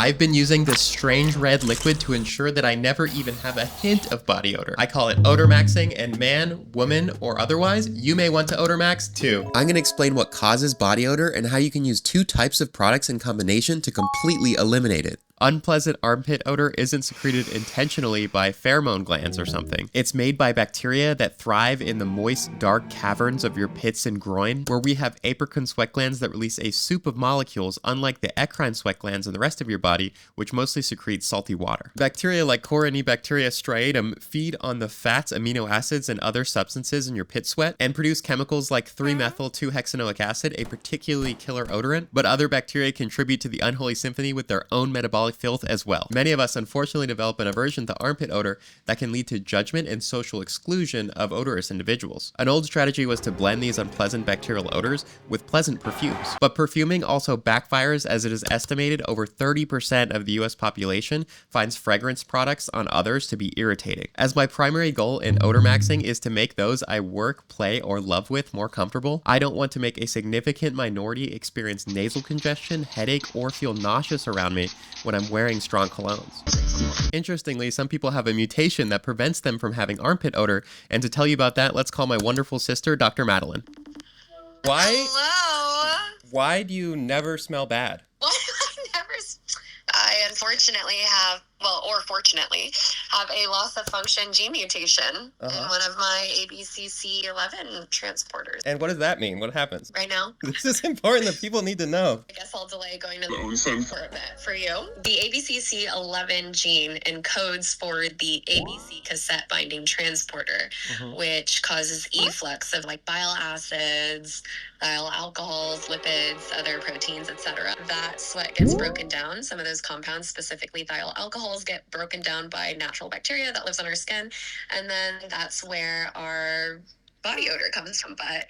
I've been using this strange red liquid to ensure that I never even have a hint of body odor. I call it Odormaxxing, and man, woman, or otherwise, you may want to Odormaxx too. I'm gonna explain what causes body odor and how you can use 2 types of products in combination to completely eliminate it. Unpleasant armpit odor isn't secreted intentionally by pheromone glands or something. It's made by bacteria that thrive in the moist, dark caverns of your pits and groin, where we have apicrine sweat glands that release a soup of molecules, unlike the eccrine sweat glands in the rest of your body, which mostly secrete salty water. Bacteria like Corynebacteria striatum feed on the fats, amino acids, and other substances in your pit sweat and produce chemicals like 3-methyl-2-hexanoic acid, a particularly killer odorant, but other bacteria contribute to the unholy symphony with their own metabolic filth as well. Many of us unfortunately develop an aversion to armpit odor that can lead to judgment and social exclusion of odorous individuals. An old strategy was to blend these unpleasant bacterial odors with pleasant perfumes. But perfuming also backfires, as it is estimated over 30% of the US population finds fragrance products on others to be irritating. As my primary goal in Odormaxxing is to make those I work, play, or love with more comfortable, I don't want to make a significant minority experience nasal congestion, headache, or feel nauseous around me when I'm wearing strong colognes. Interestingly, some people have a mutation that prevents them from having armpit odor, and to tell you about that, let's call my wonderful sister, Dr. Madeline. Why do you never smell bad? Why do I never... I unfortunately have, or fortunately, have a loss of function gene mutation in one of my ABCC11 transporters. And what does that mean? What happens? Right now? This is important that people need to know. I guess I'll delay going to the for a bit for you. The ABCC11 gene encodes for the ABC cassette binding transporter, which causes efflux of like bile acids, bile alcohols, lipids, other proteins, etc. That sweat gets broken down. Some of those compounds, specifically thiol alcohols, get broken down by natural bacteria that lives on our skin, and then that's where our body odor comes from. But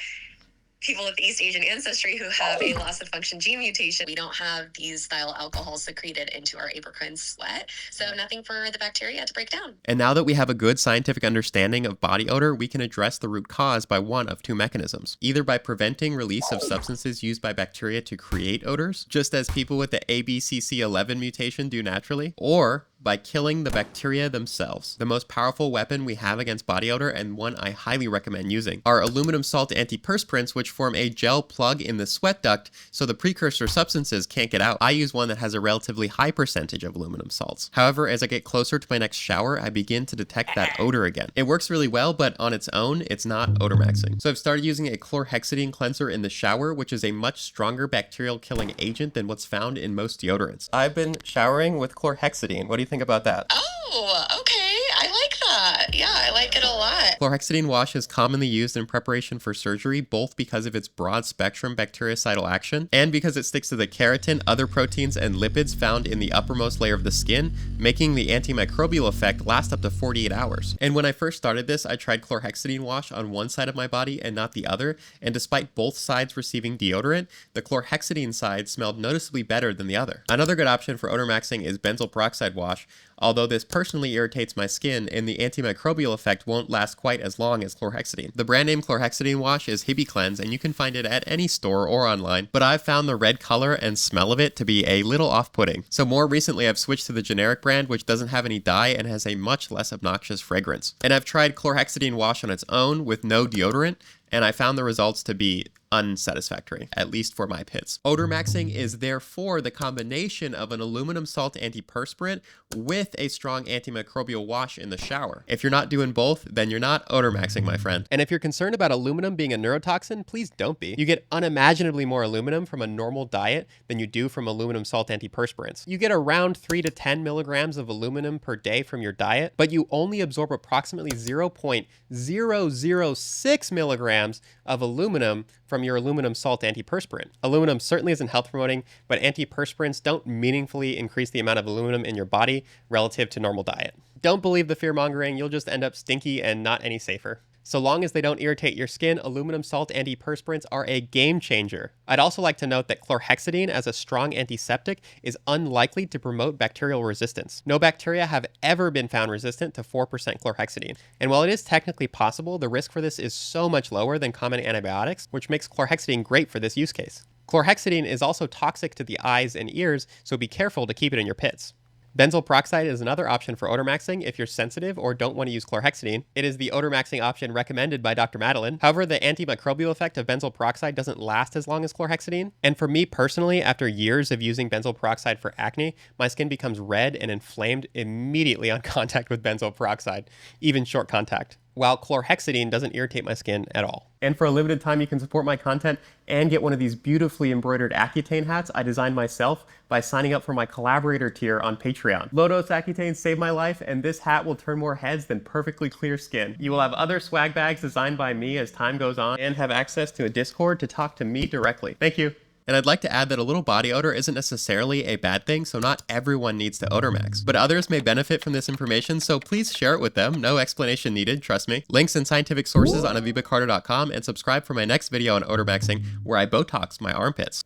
people with East Asian ancestry who have a loss of function gene mutation, we don't have these thiol alcohols secreted into our apicrine sweat, so nothing for the bacteria to break down. And now that we have a good scientific understanding of body odor, we can address the root cause by one of 2 mechanisms. Either by preventing release of substances used by bacteria to create odors, just as people with the ABCC11 mutation do naturally, or by killing the bacteria themselves. The most powerful weapon we have against body odor, and one I highly recommend using, are aluminum salt antiperspirants, which form a gel plug in the sweat duct so the precursor substances can't get out. I use one that has a relatively high percentage of aluminum salts. However, as I get closer to my next shower, I begin to detect that odor again. It works really well, but on its own, it's not Odormaxxing. So I've started using a chlorhexidine cleanser in the shower, which is a much stronger bacterial killing agent than what's found in most deodorants. I've been showering with chlorhexidine. What do you think about that? Oh, okay. I like that. Yeah, I like it a lot. Chlorhexidine wash is commonly used in preparation for surgery, both because of its broad spectrum bactericidal action and because it sticks to the keratin, other proteins, and lipids found in the uppermost layer of the skin, making the antimicrobial effect last up to 48 hours. And when I first started this, I tried chlorhexidine wash on one side of my body and not the other, and despite both sides receiving deodorant, the chlorhexidine side smelled noticeably better than the other. Another good option for Odormaxxing is benzoyl peroxide wash, although this personally irritates my skin and the antimicrobial effect won't last quite as long as chlorhexidine. The brand name chlorhexidine wash is HibiCleanse, and you can find it at any store or online, but I've found the red color and smell of it to be a little off-putting. So more recently I've switched to the generic brand, which doesn't have any dye and has a much less obnoxious fragrance. And I've tried chlorhexidine wash on its own with no deodorant, and I found the results to be unsatisfactory, at least for my pits. Odormaxxing is therefore the combination of an aluminum salt antiperspirant with a strong antimicrobial wash in the shower. If you're not doing both, then you're not Odormaxxing, my friend. And if you're concerned about aluminum being a neurotoxin, please don't be. You get unimaginably more aluminum from a normal diet than you do from aluminum salt antiperspirants. You get around 3 to 10 milligrams of aluminum per day from your diet, but you only absorb approximately 0.006 milligrams of aluminum from your aluminum salt antiperspirant. Aluminum certainly isn't health promoting, but antiperspirants don't meaningfully increase the amount of aluminum in your body relative to normal diet. Don't believe the fear mongering, you'll just end up stinky and not any safer. So long as they don't irritate your skin, aluminum salt antiperspirants are a game changer. I'd also like to note that chlorhexidine as a strong antiseptic is unlikely to promote bacterial resistance. No bacteria have ever been found resistant to 4% chlorhexidine. And while it is technically possible, the risk for this is so much lower than common antibiotics, which makes chlorhexidine great for this use case. Chlorhexidine is also toxic to the eyes and ears, so be careful to keep it in your pits. Benzoyl peroxide is another option for odormaxing if you're sensitive or don't want to use chlorhexidine. It is the odormaxing option recommended by Dr. Madeline. However, the antimicrobial effect of benzoyl peroxide doesn't last as long as chlorhexidine. And for me personally, after years of using benzoyl peroxide for acne, my skin becomes red and inflamed immediately on contact with benzoyl peroxide, even short contact, while chlorhexidine doesn't irritate my skin at all. And for a limited time, you can support my content and get one of these beautifully embroidered Accutane hats I designed myself by signing up for my collaborator tier on Patreon. Low-dose Accutane saved my life, and this hat will turn more heads than perfectly clear skin. You will have other swag bags designed by me as time goes on, and have access to a Discord to talk to me directly. Thank you. And I'd like to add that a little body odor isn't necessarily a bad thing, so not everyone needs to odormax. But others may benefit from this information, so please share it with them. No explanation needed, trust me. Links and scientific sources on evibacarter.com, and subscribe for my next video on odormaxing, where I Botox my armpits.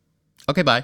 Okay, bye.